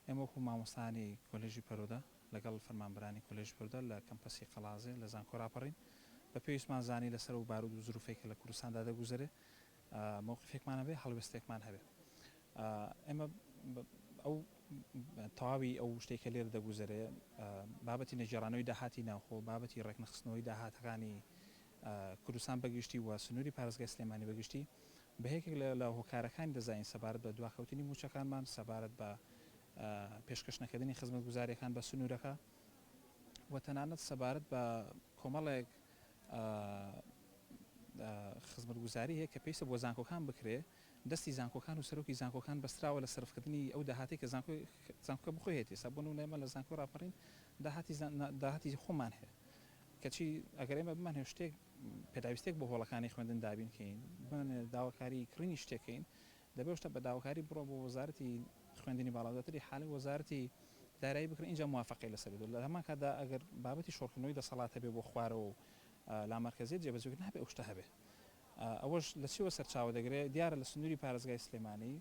ئێمە وەکو مامۆستانی کۆلێژی پەرۆدا لەگەڵ فەرمانبەرانی کۆلێژی پەرۆدا لە کەمپەسی قەڵازێ لە زانکۆ ڕاپەڕین بە پێویستمان زانی لەسەر و بارود و زروفێکە لە کوردستاندا دەگوزارێ مووقفێکمان هەبێ هەڵوێستێکمان هەبێ ئێمە ئەو تەواوی ئەو شتێکە لێرە دەگوزارێ بابەتی نەجێڕانەوەی داهاتی ناوخۆ بابەتی ڕێکنەخستنەوەی داهاتەکانی کوردستان بەگشتی و سنووری پارێزگای سلێمانی بەگشتی بەهێکێک لە هۆکارەکانی دەزانین سەبارەت بە دواکەوتنی موچەکانمان سەبارەت بە پێشکەش نەکردنی خزمەتگوزاریەکان بە سنوورەکە و تەنانەت سەبارەت بە کۆمەڵێک خزمەتگوزاری هەیە کە پێویستە بۆ زانکۆکان بکرێ دەستی زانکۆکان و سەرۆکی زانکۆکان بەستراوە لە سەرفکردنی ئەو داهاتی کە زانکۆکە بخۆی هێتی سا بۆ نمونە لە زانکۆ ڕاپەڕین داهاتی خۆمان هەیە کەچی ئەگەر ئێمە بمان هێ شتێک پێداویستێک بۆ هۆڵەکانی خوێندن دابینکەین بمانێ داواکاری کڕینی شتێکین دەبێت شتە بە داواکاری بڕۆ بۆ وەزارەتی خوێندنی باڵادەتری حاڵی وەزارەتی دارایی بکرێن اینجا موافقەی لەسەر لە هەمان کاتدا ئەگەر بابەتی شۆڕکردنەوەی دەسەڵات هەبێ بۆ خوارەوە و لامەرکەزیت جێبەجێکردن هەبێ ئەو شتە هەبێ ئەوەش لە چیوە سەرچاوە دەگرێت دیارە لە سنووری پارێزگای سلێمانی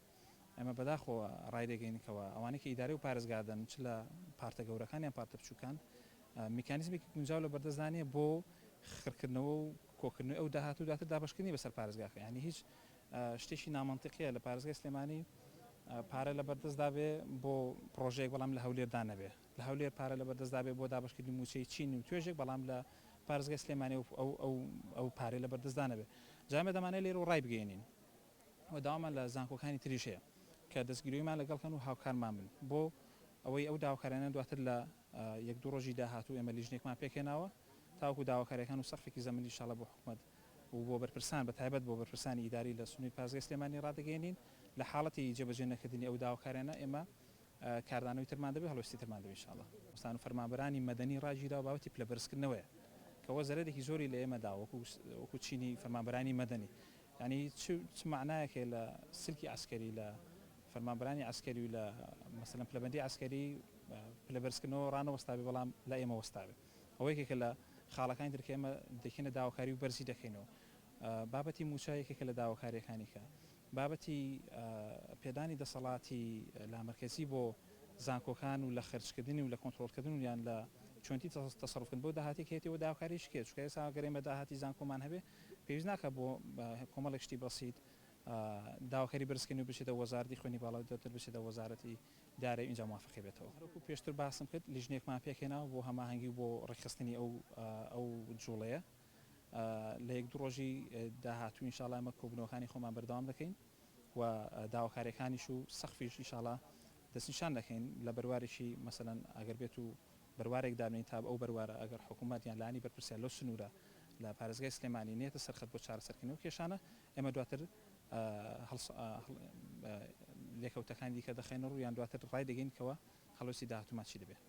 ئەمە بەداخەوە ڕای دەگەینکەوە ئەوانەی کە ئیدارەی و پارێزگادەن چ لە پارتە گەورەکان یان پارتە بچووکان میکانیزمێکی گونجاو لە بەردەستدانێ بۆ خڕکردنەوە و کۆکردنەوەی ئەو داهات و دواتر دابشکردنی بەسەر پارێزگاکە ینی هیچ شتێکی نامەنتیقیە لە پارێزگای سلێمانی پارە لە بەردەستدابێ بۆ پرۆژەیەک بەڵام لە هەولێردا نەبێ لە هەولێر پارە لە بەردەستدابێ بۆ دابشکردنی موچەی چین و توێژێک بەڵام لە پارێزگای سلێمانی ئەو پارەی لە بەردەستدا نەبێ جامێ دەمانێت لێرە و ڕای بگەێنین و داوامان لە زانکۆکانی تریش هەیە کە دەستگیریمان لەگەڵکەن و هاوکارمان بن بۆ ئەوەی ئەو داواکارانە دواتر لە یەک دوو ڕۆژی داهاتوو ئێمە لیژنێکمان پێکێناوە تاوەکو داواکاریەکان و سەقفێکی زەمنی ئینشاڵڵا بۆ حکوومەت و بۆ بەرپرسان بە تایبەت بۆ بەرپرسانی ئیداری لە سنووری پارێزگای سلێمانی ڕادەگەێنین لە حاڵەتی جێبەجێ نەکردنی ئەو داواکارانە ئێمە کاردانەوەی ترمان دەبێت هەڵوێستی ترمان دەبێت ئینشاڵڵا وەستان و فەرمانبەرانی مەدەنی ڕاگیرا و بابەتی پلەبەرزکردنەوەیە کەەوە زەرێکی زۆری لە ئێمەدا وەکو چینی فەرمانبەرانی مەدەنی ینی چ معنایەکێ لە سلکی عسکەری لە فەرمانبەرانی عسکەری و لە مەسەلەن پلەبەندی عسکەری پلەبەرزکردنەوە ڕانەوەستابێ بەڵام لە ئێمە وەستابێ ئەوەیەکێکە لە خاڵەکانی ترکە ئێمە دەکەینە داواکاری و بەرزی دەکەینەوە بابەتی موچایەکێکە لە داواکاریەکانیکە بابەتی پێدانی دەسەڵاتی لامەرکەزی بۆ زانکۆکان و لە خەرجکردنی و لە کۆنتترۆلکردن یان لە چۆنتی تەسەڕفکردن بۆ داهاتی کێتی و داواکاریش کێت چکە ئێستا گەرێمە داهاتی زانکۆمان هەبێ پێویست ناکە بۆ کۆمەڵێک شتی بەسیت داواکاری بەرزکردنی و بچێتە وەزارەتی خوێنی باڵادەتر بچێتە وەزارەتی دارایی اینجا موافقی بێتەوە هەروەکو پێشتر باسم کرد لیژنێکمان پێکێناوە بۆ هەماهەنگی بۆ ڕێکخستنی ئەو جوڵەیە لە یەک دوو ڕۆژی داهاتوو ئینشاڵڵا ئەمە کۆبوونەوەکانی خۆمان بەردەوام دەکەین و داواکاریەکانیش و سەقفیش ئینشاڵڵا دەستنیشان دەکەین لە بەروارێکی مەسەلەن ئەگەر بێت و بەروارێک دابنین تا ئەو بەروارە ئەگەر حکوومەت یان لانی بەرپرسیار لەو سنوورە لە پارێزگای سلێمانی نێتە سەرخەت بۆ چارەسەرکردنەوە کێشانە ئێمە دواتر لێکەوتەکانی دیکە دەخێنە ڕوو یان دواتر ڕای دەگەینکەوە هەڵوێستی داهاتوومان چی دەبێت.